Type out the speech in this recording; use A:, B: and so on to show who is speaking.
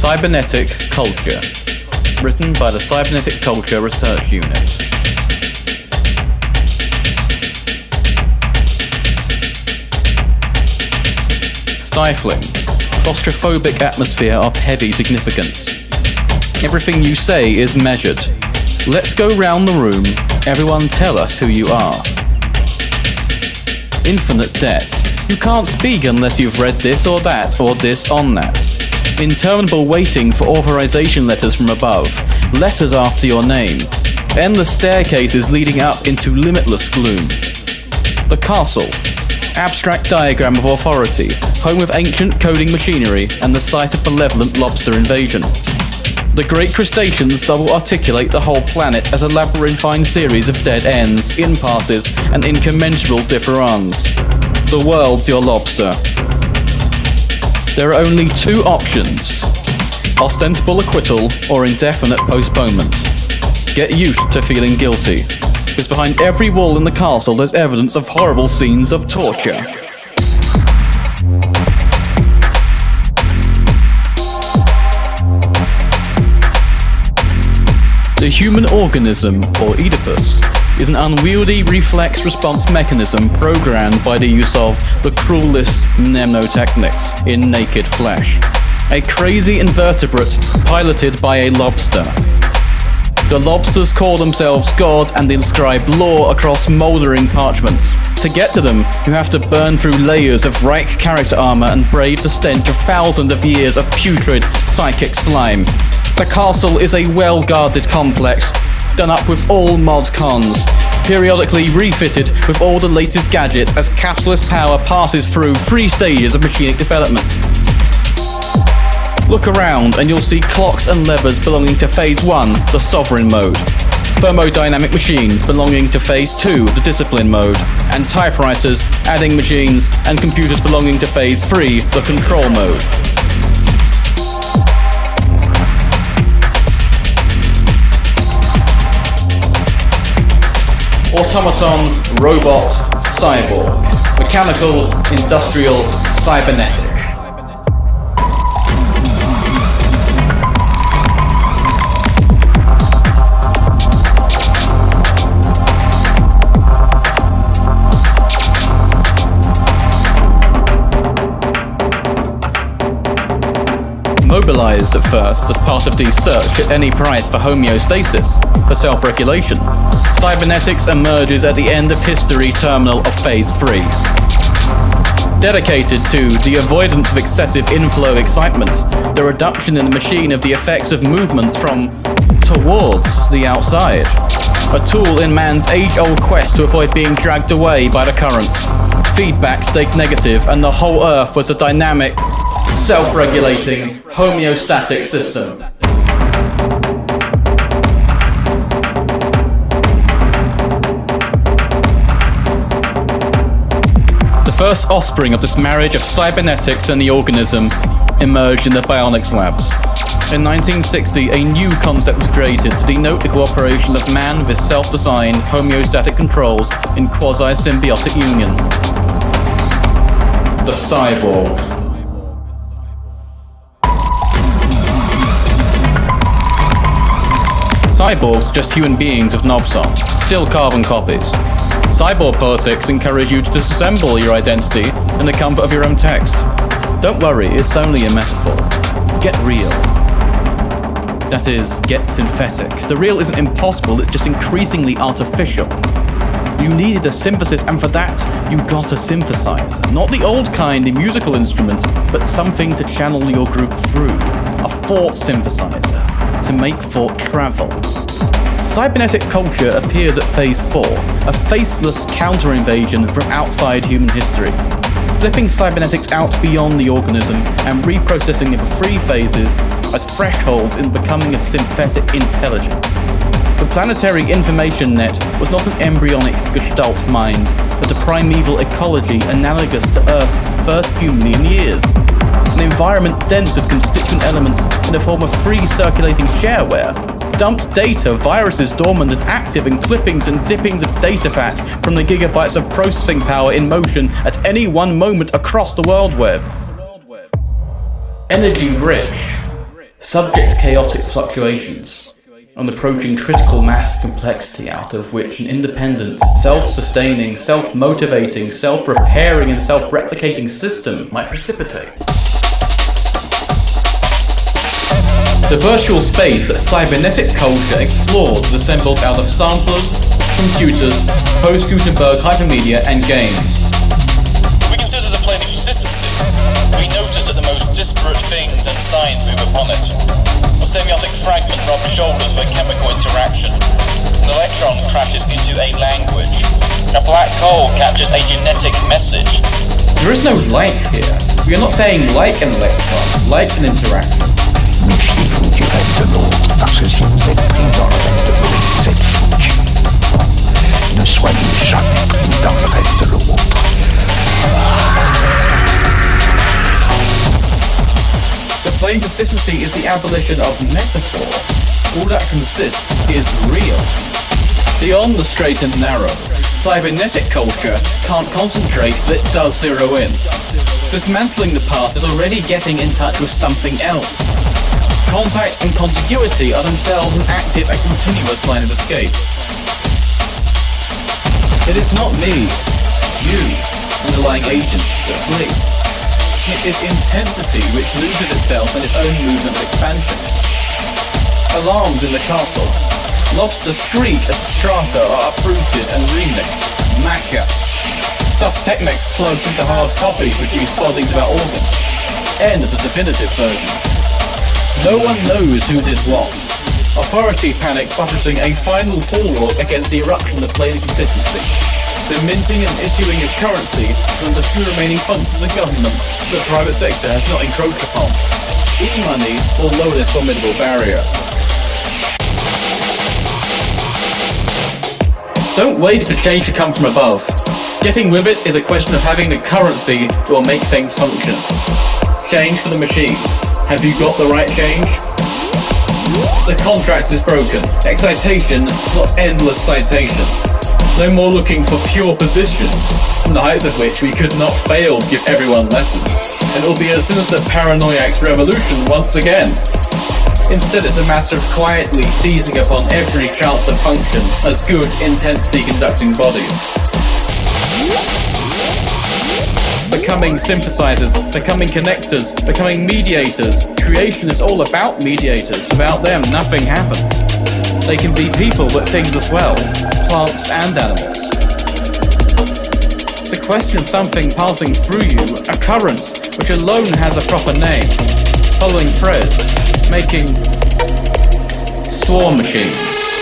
A: Cybernetic Culture, written by the Cybernetic Culture Research Unit. Stifling, claustrophobic atmosphere of heavy significance. Everything you say is measured. Let's go round the room, everyone tell us who you are. Infinite debt. You can't speak unless you've read this or that, or this on that. Interminable waiting for authorization letters from above, letters after your name. Endless staircases leading up into limitless gloom. The castle. Abstract diagram of authority, home of ancient coding machinery, and the site of malevolent lobster invasion. The great crustaceans double-articulate the whole planet as a labyrinthine series of dead ends, impasses, and incommensurable differends. The world's your lobster. There are only two options: ostensible acquittal or indefinite postponement. Get used to feeling guilty, because behind every wall in the castle there's evidence of horrible scenes of torture. The human organism, or Oedipus, is an unwieldy reflex response mechanism programmed by the use of the cruelest mnemotechnics in naked flesh. A crazy invertebrate piloted by a lobster. The lobsters call themselves God and inscribe law across mouldering parchments. To get to them, you have to burn through layers of Reich character armor and brave the stench of thousands of years of putrid psychic slime. The castle is a well-guarded complex, done up with all mod cons, periodically refitted with all the latest gadgets as capitalist power passes through 3 stages of machinic development. Look around and you'll see clocks and levers belonging to Phase 1, the Sovereign mode, thermodynamic machines belonging to Phase 2, the Discipline mode, and typewriters, adding machines, and computers belonging to Phase 3, the Control mode. Automaton, robot, cyborg, mechanical, industrial, cybernetic. Mobilized at first as part of the search at any price for homeostasis, for self-regulation, cybernetics emerges at the end of history terminal of Phase 3. Dedicated to the avoidance of excessive inflow excitement, the reduction in the machine of the effects of movement from towards the outside. A tool in man's age-old quest to avoid being dragged away by the currents. Feedback stayed negative and the whole Earth was a dynamic, self-regulating, homeostatic system. The first offspring of this marriage of cybernetics and the organism emerged in the bionics labs. In 1960, a new concept was created to denote the cooperation of man with his self-designed homeostatic controls in quasi-symbiotic union. The cyborg. Cyborgs are just human beings with knobs on, still carbon copies. Cyborg politics encourage you to disassemble your identity in the comfort of your own text. Don't worry, it's only a metaphor. Get real. That is, get synthetic. The real isn't impossible, it's just increasingly artificial. You needed a synthesis, and for that, you got a synthesizer. Not the old kind, the musical instrument, but something to channel your group through. A thought synthesizer, to make thought travel. Cybernetic culture appears at Phase 4, a faceless counter-invasion from outside human history. Flipping cybernetics out beyond the organism and reprocessing it for 3 phases as thresholds in becoming of synthetic intelligence. The planetary information net was not an embryonic gestalt mind, but a primeval ecology analogous to Earth's first few million years. An environment dense with constituent elements in the form of free circulating shareware, dumped data, viruses dormant and active, and clippings and dippings of data fat from the gigabytes of processing power in motion at any one moment across the world web. Energy rich, subject to chaotic fluctuations, and approaching critical mass complexity out of which an independent, self-sustaining, self-motivating, self-repairing and self-replicating system might precipitate. The virtual space that cybernetic culture explores is assembled out of samplers, computers, post-Gutenberg hypermedia, and games.
B: We consider the plane of consistency. We notice that the most disparate things and signs move upon it. A semiotic fragment rubs shoulders with a chemical interaction. An electron crashes into a language. A black hole captures a genetic message.
A: There is no like here. We are not saying like an electron, like an interaction.
C: Mais chiffres du reste de l'autre, parce que si vous êtes pris dans le reste de l'autre, vous êtes foutu. Ne soyez jamais pris dans le reste de l'autre.
A: The plain consistency is the abolition of metaphor. All that consists is real. Beyond the straight and narrow, cybernetic culture can't concentrate, but it does zero in. Dismantling the past is already getting in touch with something else. Contact and contiguity are themselves an active and continuous line of escape. It is not me, you, underlying agents that flee. It is intensity which loses itself in its own movement of expansion. Alarms in the castle, lobster screech as strata are uprooted and remixed, mashed up. Soft Technics plugs into hard copies produce bodies of our organs. End of the definitive version. No one knows who did what. Authority panic buttressing a final bulwark against the eruption of plain consistency. The minting and issuing of currency from the few remaining functions of government the private sector has not encroached upon. E-money will lower this formidable barrier. Don't wait for change to come from above. Getting with it is a question of having the currency that will make things function. Change for the machines. Have you got the right change? The contract is broken. Excitation, not endless citation. No more looking for pure positions, from the heights of which we could not fail to give everyone lessons. And it will be as sinister paranoiac's revolution once again. Instead, it's a matter of quietly seizing upon every chance to function as good intensity-conducting bodies. Becoming synthesizers, becoming connectors, becoming mediators. Creation is all about mediators. Without them, nothing happens. They can be people, but things as well. Plants and animals. It's a question of something passing through you, a current, which alone has a proper name. Following threads, making swarm machines.